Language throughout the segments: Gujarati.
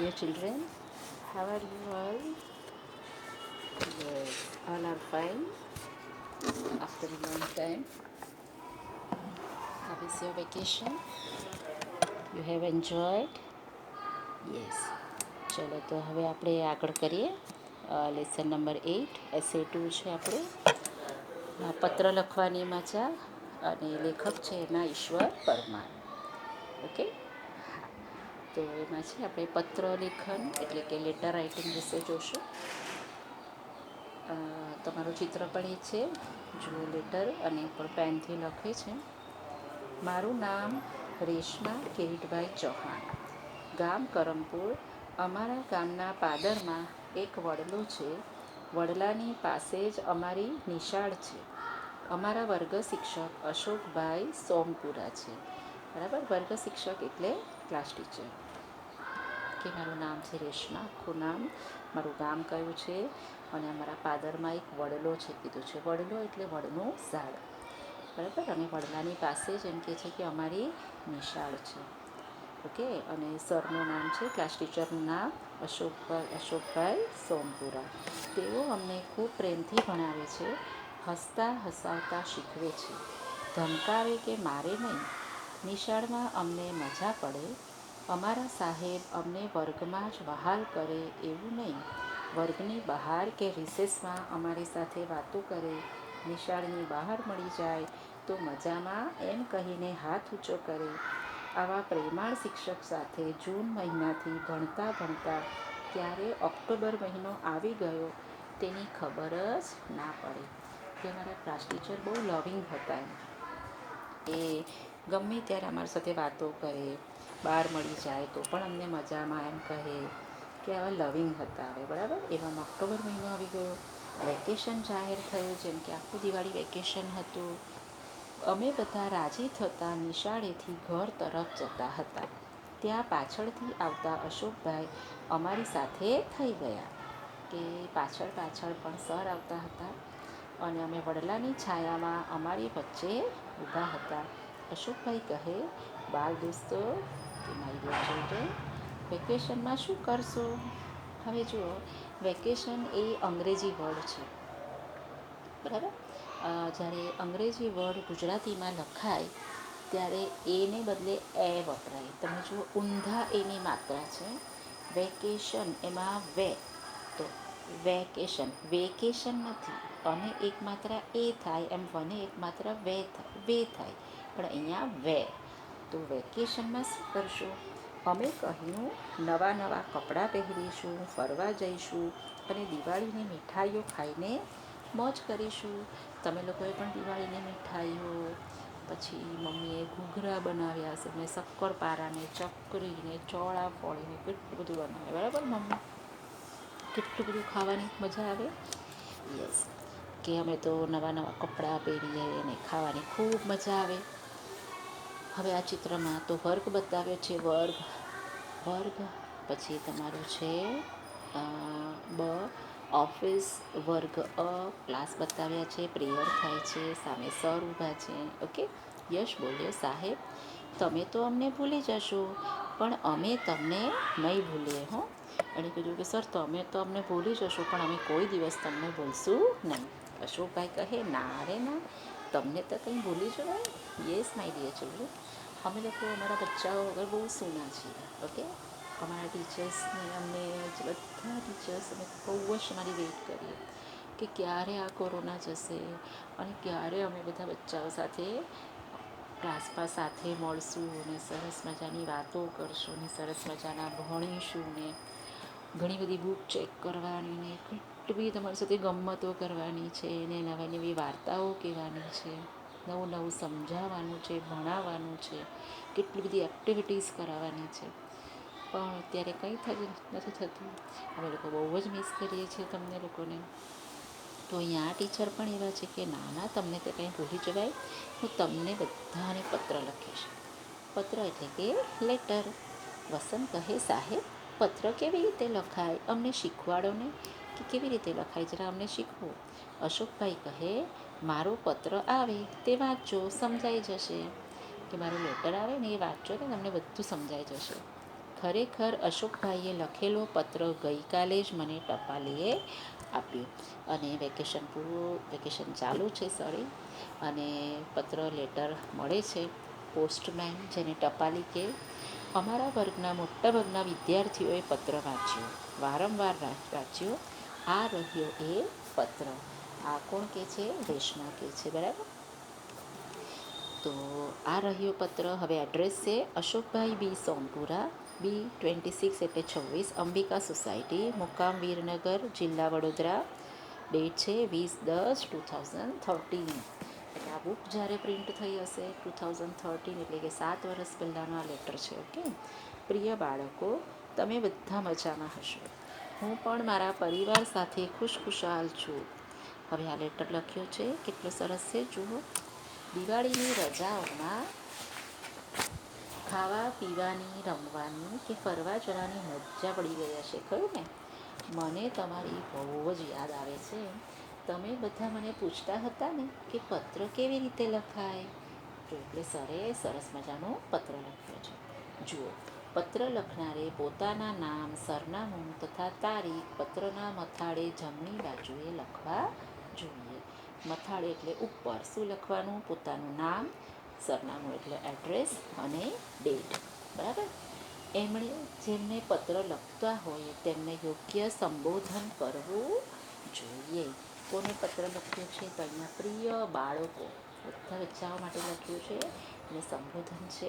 dear children. How are you all? Yes, all are fine after a long time. How is your vacation? You have enjoyed? Yes. ચલો તો હવે આપણે આગળ કરીએ. લેસન નંબર 8 SA2 છે આપણું. પત્ર લખવાની મજા અને લેખક છે એમાં ઈશ્વર પરમાર. ઓકે. તો એમાં છે આપણે પત્ર લેખન એટલે કે લેટર રાઇટિંગ વિશે જોશું. તમારું ચિત્ર પણ એ છે, જુઓ લેટર અને ઉપર પેનથી લખે છે. મારું નામ રેશમા કિરીટભાઈ ચૌહાણ, ગામ કરમપુર. અમારા ગામના પાદરમાં એક વડલો છે. વડલાની પાસે જ અમારી નિશાળ છે. અમારા વર્ગ શિક્ષક અશોકભાઈ સોમપુરા છે. બરાબર, વર્ગ શિક્ષક એટલે ક્લાસ ટીચર. કે મારું નામ છે રેશમા, આખું નામ, મારું ગામ કયું છે અને અમારા પાદરમાં એક વડલો છે કીધું છે. વડલો એટલે વડનું ઝાડ. બરાબર, અને વડલાની પાસે જ એમ કહે છે કે અમારી નિશાળ છે. ઓકે. અને સરનું નામ છે, ક્લાસ ટીચરનું નામ અશોકભાઈ સોમપુરા. તેઓ અમને ખૂબ પ્રેમથી ભણાવે છે, હસતા હસાવતા શીખવે છે, ધમકાવે કે મારે નહીં. નિશાળમાં અમને મજા પડે. અમારા સાહેબ અમને વર્ગમાં જ વહાલ કરે એવું નહીં, વર્ગની બહાર કે રિસેસમાં અમારી સાથે વાતો કરે. નિશાળની બહાર મળી જાય તો મજામાં એમ કહીને હાથ ઊંચો કરે. આવા પ્રેમાળ શિક્ષક સાથે જૂન મહિનાથી ભણતા ભણતા ક્યારે ઓક્ટોબર મહિનો આવી ગયો તેની ખબર જ ના પડે. કે અમારા ક્લાસ ટીચર બહુ લવિંગ હતા. એ ગમે ત્યારે અમારી સાથે વાતો કરે, બહાર મળી જાય તો પણ અમને મજામાં એમ કહે કે આવા લવિંગ હતા. હવે બરાબર, એવામાં ઓક્ટોબર મહિનો આવી ગયો, વેકેશન જાહેર થયું, જેમ કે આખું દિવાળી વેકેશન હતું. અમે બધા રાજી થતા નિશાળેથી ઘર તરફ જતા હતા. ત્યાં પાછળથી આવતા અશોકભાઈ અમારી સાથે થઈ ગયા. કે પાછળ પણ સર આવતા હતા અને અમે વડલાની છાયામાં અમારી વચ્ચે ઊભા હતા. અશોકભાઈ કહે, બાળ દોસ્તો કે મારી ડિયર ચિલ્ડ્રન, વેકેશનમાં શું કરશો? હવે જુઓ, વેકેશન એ અંગ્રેજી વર્ડ છે. બરાબર, જ્યારે અંગ્રેજી વર્ડ ગુજરાતીમાં લખાય ત્યારે એને બદલે એ વપરાય. તમે જુઓ, ઊંધા એની માત્રા છે. વેકેશન એમાં વે, તો વેકેશન, વેકેશન નથી. અને એક માત્રા એ થાય એમ વને એક માત્રા વે થાય, પણ અહીંયા વે. તો વેકેશનમાં શું કરશું? અમે કહ્યું, નવા નવા કપડાં પહેરીશું, ફરવા જઈશું અને દિવાળીની મીઠાઈઓ ખાઈને મોજ કરીશું. તમે લોકોએ પણ દિવાળીની મીઠાઈઓ, પછી મમ્મીએ ઘૂઘરા બનાવ્યા હશે, મેં શક્કરપારાને, ચકરીને, ચોળાફળીને કેટલું બધું બનાવે. બરાબર, મમ્મી કેટલું બધું ખાવાની મજા આવે. યસ, કે અમે તો નવા નવા કપડાં પહેરીએ અને ખાવાની ખૂબ મજા આવે. હવે આ ચિત્રમાં તો વર્ગ બતાવ્યો છે, વર્ગ પછી તમારું છે બ ઓફિસ, વર્ગ અ, ક્લાસ બતાવ્યા છે, પ્રેયર થાય છે, સામે સર ઊભા છે. ઓકે. યશ બોલ્યો, સાહેબ તમે તો અમને ભૂલી જશો પણ અમે તમને નહીં ભૂલીએ. હો, એણે કીધું કે સર તમે તો અમને ભૂલી જશો પણ અમે કોઈ દિવસ તમને ભૂલશું નહીં. અશોકભાઈ કહે, ના રે ના, તમને તો કંઈ ભૂલી જવાય. યસ માય ડિયર ચિલ્ડ્રન, અમે લોકો અમારા બચ્ચાઓ વગર બહુ સૂના છીએ. ઓકે. અમારા ટીચર્સને અમને બધા ટીચર્સ અમે બહુ જ અમારી વેઇટ કરીએ કે ક્યારે આ કોરોના જશે અને ક્યારે અમે બધા બચ્ચાઓ સાથે ક્લાસમાં સાથે મળશું ને સરસ મજાની વાતો કરશું ને સરસ મજાના ભણીશું ને ઘણી બધી બુક ચેક કરવાની ને કેટલી તમારી સાથે ગમ્મતો કરવાની છે ને નવી નવી વાર્તાઓ કહેવાની છે, નવું નવું સમજાવવાનું છે, ભણાવવાનું છે, કેટલી બધી એક્ટિવિટીઝ કરાવવાની છે. પણ અત્યારે કંઈ નથી થતું. અમે લોકો બહુ જ મિસ કરીએ છીએ તમને લોકોને. તો અહીંયા આ ટીચર પણ એવા છે કે ના ના, તમને તે કંઈ ભૂલી જવાય, હું તમને બધાને પત્ર લખીશ. પત્ર એટલે કે લેટર. વસંત કહે, સાહેબ પત્ર કેવી રીતે લખાય, અમને શીખવાડો ને, કે કેવી રીતે લખાય જરા અમને શીખવો. અશોકભાઈ કહે, મારો પત્ર આવે તે વાંચજો, સમજાઈ જશે. કે મારો લેટર આવે ને એ વાંચો ને તમને બધું સમજાઈ જશે. ખરેખર અશોકભાઈએ લખેલો પત્ર ગઈકાલે જ મને ટપાલીએ આપ્યો અને વેકેશન ચાલુ છે અને પત્ર લેટર મળે છે. પોસ્ટમેન, જેને ટપાલી કે, અમારા વર્ગના મોટાભાગના વિદ્યાર્થીઓએ પત્ર વાંચ્યો, વારંવાર વાંચ્યો. આ રહ્યો એ પત્ર. આ કોણ કહે છે? રેશમા કહે છે, બરાબર. તો આ રહ્યો પત્ર. હવે એડ્રેસ છે અશોકભાઈ બી સોમપુરા, B26 એટલે 26, અંબિકા સોસાયટી, મુકામ વીરનગર, જિલ્લા વડોદરા. ડેટ છે 20/10/2013. એટલે આ બુક જ્યારે પ્રિન્ટ થઈ હશે 2013, એટલે કે 7 વર્ષ પહેલાંનો આ લેટર છે. ઓકે. પ્રિય બાળકો, તમે બધા મજામાં હશો. હું પણ મારા પરિવાર સાથે ખુશખુશાલ છું. હવે આ લેટર લખ્યો છે, કેટલો સરસ છે, જુઓ. દિવાળીની રજાઓમાં ખાવા પીવાની, રમવાની કે ફરવા જવાની મજા પડી ગઈ હશે, ખરું ને? મને તમારી બહુ જ યાદ આવે છે. તમે બધા મને પૂછતા હતા ને કે પત્ર કેવી રીતે લખાય. તો એટલે સરે સરસ મજાનો પત્ર લખ્યો છે. જુઓ, પત્ર લખનારે પોતાના નામ, સરનામું તથા તારીખ પત્રના મથાળે જમણી બાજુએ લખવા જોઈએ. મથાળે એટલે ઉપર. શું લખવાનું? પોતાનું નામ, સરનામું એટલે એડ્રેસ અને ડેટ, બરાબર. જેમને પત્ર લખતા હોય તેમને યોગ્ય સંબોધન કરવું જોઈએ. કોને પત્ર લખ્યો છે? તો અહીંયા પ્રિય બાળકો, બધા બચ્ચાઓ માટે લખ્યું છે અને સંબોધન છે.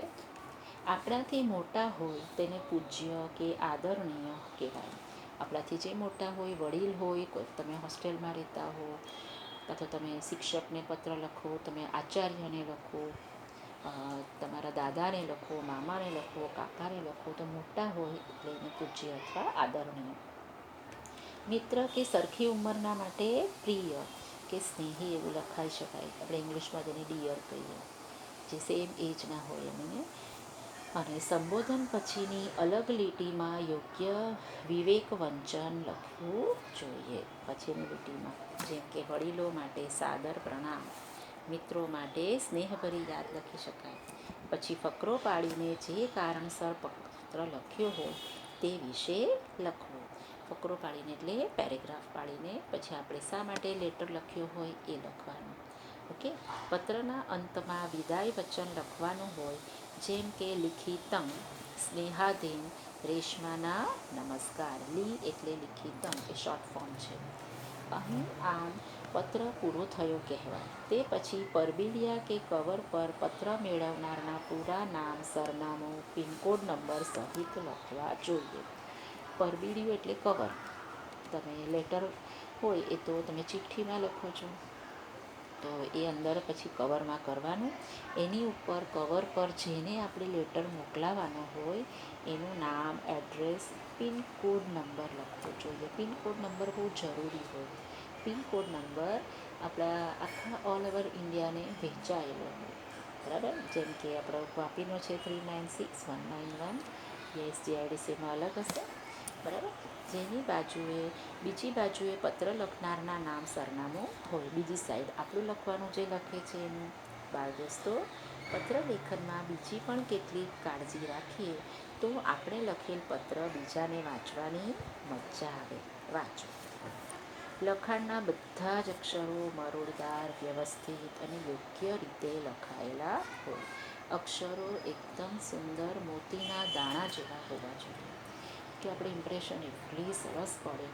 આપણાથી મોટા હોય તેને પૂજ્ય કે આદરણીય કહેવાય. આપણાથી જે મોટા હોય, વડીલ હોય, કોઈ તમે હોસ્ટેલમાં રહેતા હો, કાં તો તમે શિક્ષકને પત્ર લખો, તમે આચાર્યને લખો, તમારા દાદાને લખો, મામાને લખો, કાકાને લખો, તો મોટા હોય એટલે એને પૂજ્ય અથવા આદરણીય. મિત્ર કે સરખી ઉંમરના માટે પ્રિય કે સ્નેહી એવું લખાઈ શકાય. આપણે ઇંગ્લિશમાં તેને ડિયર કહીએ, જે સેમ એજના હોય એમને. અને સંબોધન પછીની અલગ લીટીમાં યોગ્ય વિવેકવંચન લખવું જોઈએ. પછીની લીટીમાં જેમ કે વડીલો માટે સાદર પ્રણામ, મિત્રો માટે સ્નેહભરી યાદ લખી શકાય. પછી ફકરો પાડીને જે કારણસર પત્ર લખ્યો હોય તે વિશે લખવું. ફકરો પાડીને એટલે પેરેગ્રાફ પાડીને પછી આપણે શા માટે લેટર લખ્યો હોય એ લખવાનું. ઓકે. પત્રના અંતમાં વિદાય વચન લખવાનું હોય, જેમ કે લિખિતમ, સ્નેહાધીન રેશમાના નમસ્કાર. લી એટલે લિખિતમ એ શોર્ટ ફોર્મ છે. અહીં આમ પત્ર પૂરો થયો કહેવાય. તે પછી પરબિડિયા કે કવર પર પત્ર મેળવનારના પૂરા નામ, સરનામું, પિનકોડ નંબર સહિત લખવા જોઈએ. પરબિડિયું એટલે કવર. તમે લેટર હોય એ તો તમે ચિઠ્ઠીમાં લખો છો, તો એ અંદર પછી કવરમાં કરવાનું. એની ઉપર કવર પર જેને આપણે લેટર મોકલાવાનો હોય એનું નામ, એડ્રેસ, પિનકોડ નંબર લખવો જોઈએ. પિનકોડ નંબર બહુ જરૂરી હોય. પિનકોડ નંબર આપણા આખા ઓલ ઓવર ઇન્ડિયાને વહેંચાયેલો હોય, બરાબર. જેમ કે આપણો વાપીનો છે 396191, SGIDCમાં અલગ હશે, બરાબર. જેની બીજી બાજુએ પત્ર લખનારના નામ, સરનામું હોય, બીજી સાઈડ આપણું લખવાનું જે લખે છે એનું. બાળ દોસ્તો, પત્ર લેખનમાં બીજી પણ કેટલીક કાળજી રાખીએ તો આપણે લખેલ પત્ર બીજાને વાંચવાની મજા આવે. વાંચો. લખાણના બધા જ અક્ષરો મરોડદાર, વ્યવસ્થિત અને યોગ્ય રીતે લખાયેલા હોય. અક્ષરો એકદમ સુંદર મોતીના દાણા જેવા હોવા જોઈએ, કે આપણે ઇમ્પ્રેશન એટલી સરસ પડે.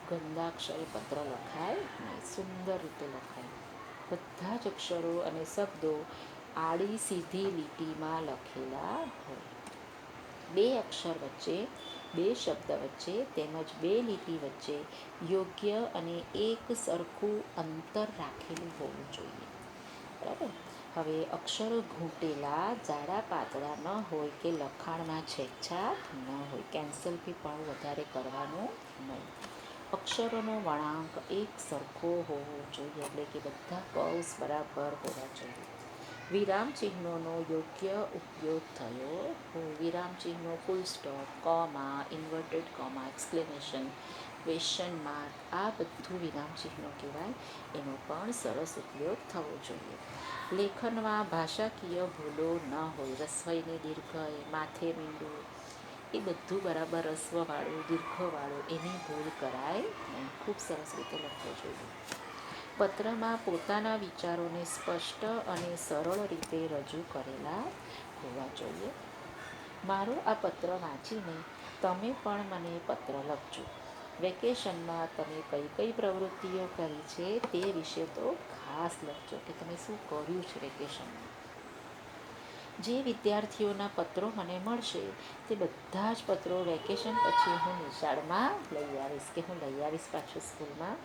ગંદા અક્ષરે પત્ર લખાય નહીં, સુંદર રીતે લખાય. બધા જ અક્ષરો અને શબ્દો આડી સીધી લીટીમાં લખેલા હોય. બે અક્ષર વચ્ચે, બે શબ્દ વચ્ચે તેમજ બે લીટી વચ્ચે યોગ્ય અને એક સરખું અંતર રાખેલું હોવું જોઈએ, બરાબર. હવે અક્ષરો ઘૂંટેલા, જાડા પાતળા ન હોય કે લખાણમાં છેકછાક ન હોય. કેન્સલ પણ વધારે કરવાનું નહીં. અક્ષરોનો વળાંક એક સરખો હોવો જોઈએ, એટલે કે બધા કર્વ્સ બરાબર હોવા જોઈએ. વિરામ ચિહ્નોનો યોગ્ય ઉપયોગ થયો હોય. વિરામ ચિહ્નો, full stop, comma, inverted comma, exclamation, question mark, આ બધું વિરામ ચિહ્નો કહેવાય. એનો પણ સરસ ઉપયોગ થવો જોઈએ. લેખનમાં ભાષાકીય ભૂલો ન હોય. રસવઈની દીર્ઘઈ, માથે મીંડું, એ બધું બરાબર રસ્વવાળું દીર્ઘવાળું એની ભૂલ કરાય નહીં. ખૂબ સરસ રીતે લખવો જોઈએ. પત્રમાં પોતાના વિચારોને સ્પષ્ટ અને સરળ રીતે રજૂ કરેલા હોવા જોઈએ. મારું આ પત્ર વાંચીને તમે પણ મને પત્ર લખજો. વેકેશનમાં તમે કઈ કઈ પ્રવૃત્તિઓ કરી છે તે વિશે તો ખાસ લખજો કે તમે શું કર્યું છે વેકેશનમાં. જે વિદ્યાર્થીઓના પત્રો મને મળશે તે બધા જ પત્રો વેકેશન પછી હું નિશાળમાં લઈ આવીશ પાછું સ્કૂલમાં.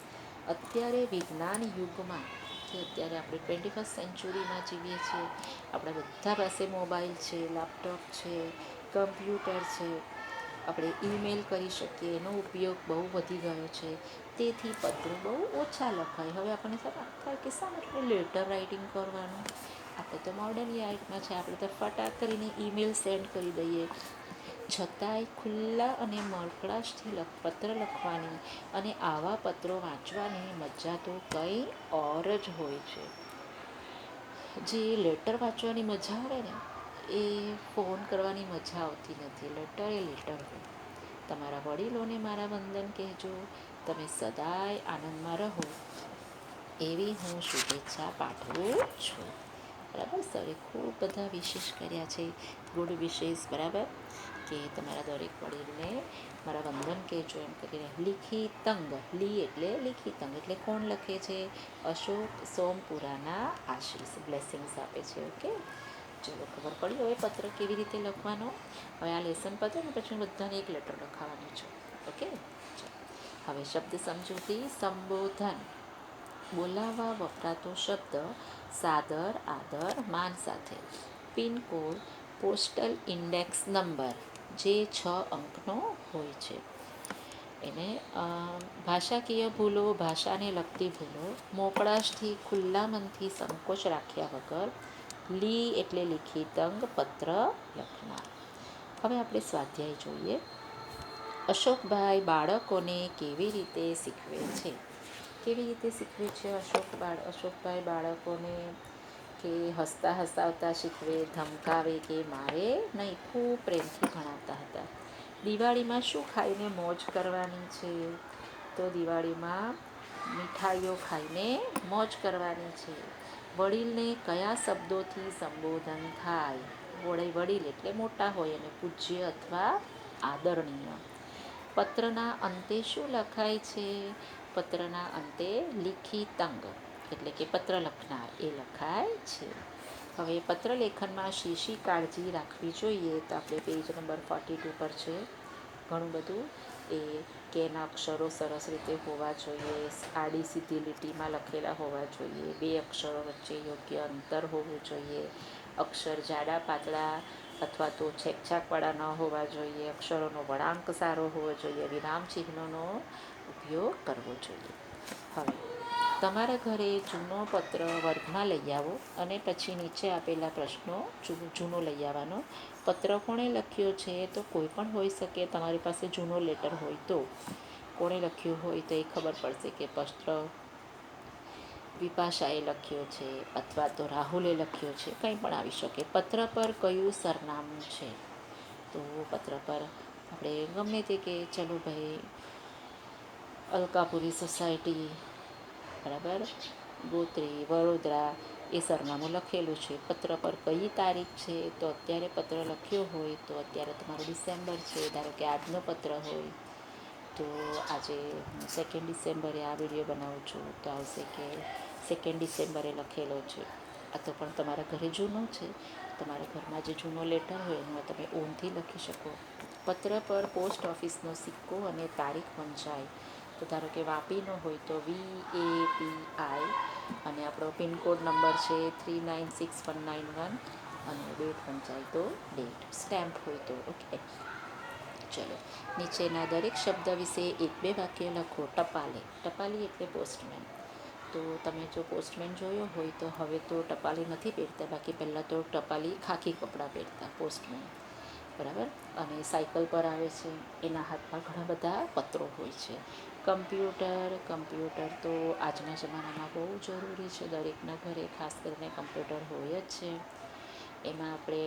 અત્યારે વિજ્ઞાન યુગમાં કે અત્યારે આપણે 21st સેન્ચુરીમાં જીવીએ છીએ. આપણા બધા પાસે મોબાઈલ છે, લેપટોપ છે, કમ્પ્યુટર છે. આપણે ઈમેલ કરી શકીએ, એનો ઉપયોગ બહુ વધી ગયો છે. તેથી પત્રો બહુ ઓછા લખાય. હવે આપણને થાય કે શા માટે લેટર રાઇટિંગ કરવાનું. આપણે તો મોડર્ન લાઈફમાં છે, આપણે તો ફટાક કરીને ઈમેલ સેન્ડ કરી દઈએ. છતાંય ખુલ્લા અને મરકળાશથી પત્ર લખવાની અને આવા પત્રો વાંચવાની મજા તો કંઈ ઓર જ હોય છે. જે લેટર વાંચવાની મજા આવે ને એ ફોન કરવાની મજા આવતી નથી. લેટર એ લેટર હોય. તમારા વડીલોને મારા વંદન કહેજો. તમે સદાય આનંદમાં રહો એવી હું શુભેચ્છા પાઠવું છું. બરાબર. સરે ખૂબ બધા વિશેષ કર્યા છે, ગુડ વિશેષ. બરાબર કે તમારા દરેક વડીલને મારા વંદન કહેજો એમ કરીને. લિખિતંગ, લી એટલે લિખિતંગ એટલે કોણ લખે છે? અશોક સોમપુરાના આશીષ બ્લેસિંગ્સ આપે છે. ઓકે, ચલો ખબર પડી હવે પત્ર કેવી રીતે લખવાનો. હવે આ લેસન પતે ને પછી હું બધાને એક લેટર લખાવવાની છું. ઓકે, ચલો હવે શબ્દ સમજૂતી. સંબોધન, બોલાવવા વપરાતો શબ્દ સાદર, આદર, માન સાથે. પિનકોડ, પોસ્ટલ ઇન્ડેક્સ નંબર જે 6 અંકનો હોય છે. એને ભાષાકીય ભૂલો, ભાષાને લગતી ભૂલો, મોકળાશથી ખુલ્લા મનથી સંકોચ રાખ્યા વગર. લી એટલે લિખિતંગ, પત્ર લખનાર. હવે આપણે સ્વાધ્યાય જોઈએ. અશોકભાઈ બાળકોને કેવી રીતે શીખવે છે? કેવી રીતે શીખવે છે અશોકભાઈ બાળકોને? કે હસતા હસાવતા શીખવે, ધમકાવે કે મારે નહીં, ખૂબ પ્રેમથી ભણાવતા હતા. દિવાળીમાં શું ખાઈને મોજ કરવાની છે? તો દિવાળીમાં મીઠાઈઓ ખાઈને મોજ કરવાની છે. વડીલને કયા શબ્દોથી સંબોધન થાય? વડીલ એટલે મોટા હોય અને પૂજ્ય અથવા આદરણીય. પત્રના અંતે શું લખાય છે? પત્રના અંતે લિખિતંગ એટલે કે પત્ર લખનાર એ લખાય છે. હવે પત્ર લેખનમાં શી કાળજી રાખવી જોઈએ? તો આપણે પેજ નંબર 42 પર છે ઘણું બધું. એ કે એના અક્ષરો સરસ રીતે હોવા જોઈએ, આડી સીધી લીટીમાં લખેલા હોવા જોઈએ, 2 અક્ષરો વચ્ચે યોગ્ય અંતર હોવું જોઈએ, અક્ષર જાડા પાતળા અથવા તો છેકછાકવાળા ન હોવા જોઈએ, અક્ષરોનો વળાંક સારો હોવો જોઈએ, વિરામ ચિહ્નોનો ઉપયોગ કરવો જોઈએ. હવે તમારા ઘરે જૂનો પત્ર વર્ગમાં લઈ આવો અને પછી નીચે આપેલા પ્રશ્નો જૂનો લઈ આવવાનો. પત્ર કોણે લખ્યો છે? તો કોઈ પણ હોઈ શકે. તમારી પાસે જૂનો લેટર હોય તો કોણે લખ્યું હોય તો એ ખબર પડશે કે પત્ર વિપાશાએ લખ્યો છે અથવા તો રાહુલે લખ્યો છે, કંઈ પણ આવી શકે. પત્ર પર કયું સરનામું છે? તો પત્ર પર આપણે ગમે તે કે ચલો ભાઈ અલકાપુરી સોસાયટી, બરાબર, ગોત્રી, વડોદરા એ સરનામું લખેલું છે. પત્ર પર કઈ તારીખ છે? તો અત્યારે પત્ર લખ્યો હોય તો અત્યારે તમારું ડિસેમ્બર છે. ધારો કે આજનો પત્ર હોય તો આજે 2 ડિસેમ્બરે આ વિડીયો બનાવું છું તો આવશે કે 2 ડિસેમ્બરે લખેલો છે. આ તો પણ તમારા ઘરે જૂનો છે, તમારા ઘરમાં જે જૂનો લેટર હોય એમાં તમે ઓનથી લખી શકો. પત્ર પર પોસ્ટ ઓફિસનો સિક્કો અને તારીખ વંચાય. તો ધારો કે વાપીનો હોય તો VAPI અને આપણો પિનકોડ નંબર છે 396191 અને ડેટ વંચાય તો ડેટ, સ્ટેમ્પ હોય તો. ઓકે, ચલો નીચેના દરેક શબ્દ વિશે 1-2 વાક્ય લખો. ટપાલી એટલે પોસ્ટમેન. તો તમે જો પોસ્ટમેન જોયો હોય તો હવે તો ટપાલી નથી પહેરતા, બાકી પહેલાં તો ટપાલી ખાખી કપડાં પહેરતા પોસ્ટમેન, બરાબર. અને સાયકલ પર આવે છે, એના હાથમાં ઘણા બધા પત્રો હોય છે. કમ્પ્યુટર તો આજના જમાનામાં બહુ જરૂરી છે. દરેકના ઘરે ખાસ કરીને કમ્પ્યુટર હોય જ છે. એમાં આપણે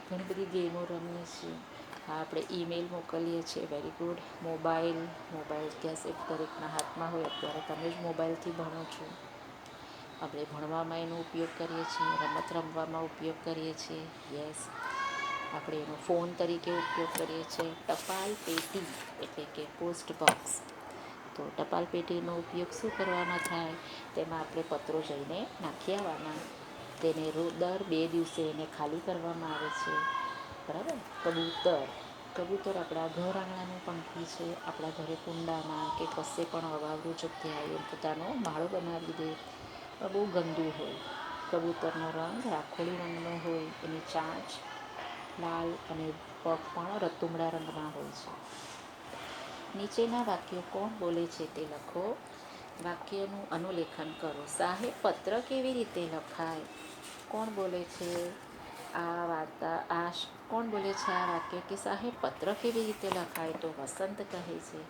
ઘણી બધી ગેમો રમીએ છીએ. હા, આપણે ઈમેલ મોકલીએ છીએ, વેરી ગુડ. મોબાઈલ કેસેટ દરેકના હાથમાં હોય. અત્યારે તમે જ મોબાઈલથી ભણો છો. આપણે ભણવામાં એનો ઉપયોગ કરીએ છીએ, રમત રમવામાં ઉપયોગ કરીએ છીએ. યસ, આપણે એનો ફોન તરીકે ઉપયોગ કરીએ છીએ. ટપાલ પેટી એટલે કે પોસ્ટ બોક્સ. તો ટપાલ પેટીનો ઉપયોગ શું કરવામાં થાય? તેમાં આપણે પત્રો જઈને નાખી આવવાના. તેને દર 2 દિવસે એને ખાલી કરવામાં આવે છે. બરાબર. કબૂતર આપણા ઘર આંગણાનું પંખી છે. આપણા ઘરે કુંડામાં કે કશે પણ અવાવરું જગ્યાએ પોતાનો માળો બનાવી દે. બહુ ગંદુ હોય. કબૂતરનો રંગ રાખોડી રંગનો હોય. એની ચાંચ લાલ અને પગ પણ રતુમડા રંગના હોય છે. નીચેના વાક્યો કોણ બોલે છે તે લખો. વાક્યનું અનુલેખન કરો. સાહેબ, પત્ર કેવી રીતે લખાય? કોણ બોલે છે કોણ બોલે છે આ વાક્ય કે સાહેબ, પત્ર કેવી રીતે લખાય? તો વસંત કહે છે.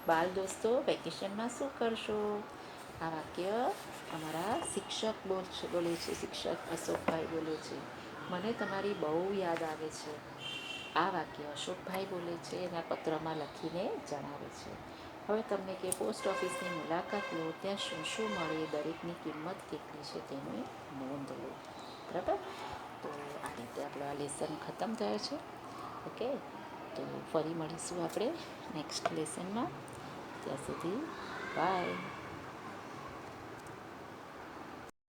બાલ દોસ્તો, વેકેશનમાં શું કરશો? આ વાક્ય અમારા શિક્ષક બોલે છે. શિક્ષક અશોકભાઈ બોલે છે. મને તમારી બહુ યાદ આવે છે. આ વાક્ય અશોકભાઈ બોલે છે. એના પત્રમાં લખીને જણાવે છે. હવે તમને કે પોસ્ટ ઓફિસની મુલાકાત લો, ત્યાં શું શું મળે, દરેકની કિંમત કેટલી છે તેની નોંધ લો. બરાબર. તો આ રીતે આપણો આ લેસન ખતમ થયો છે. ઓકે, તો ફરી મળીશું આપણે નેક્સ્ટ લેસનમાં. ત્યાં સુધી બાય.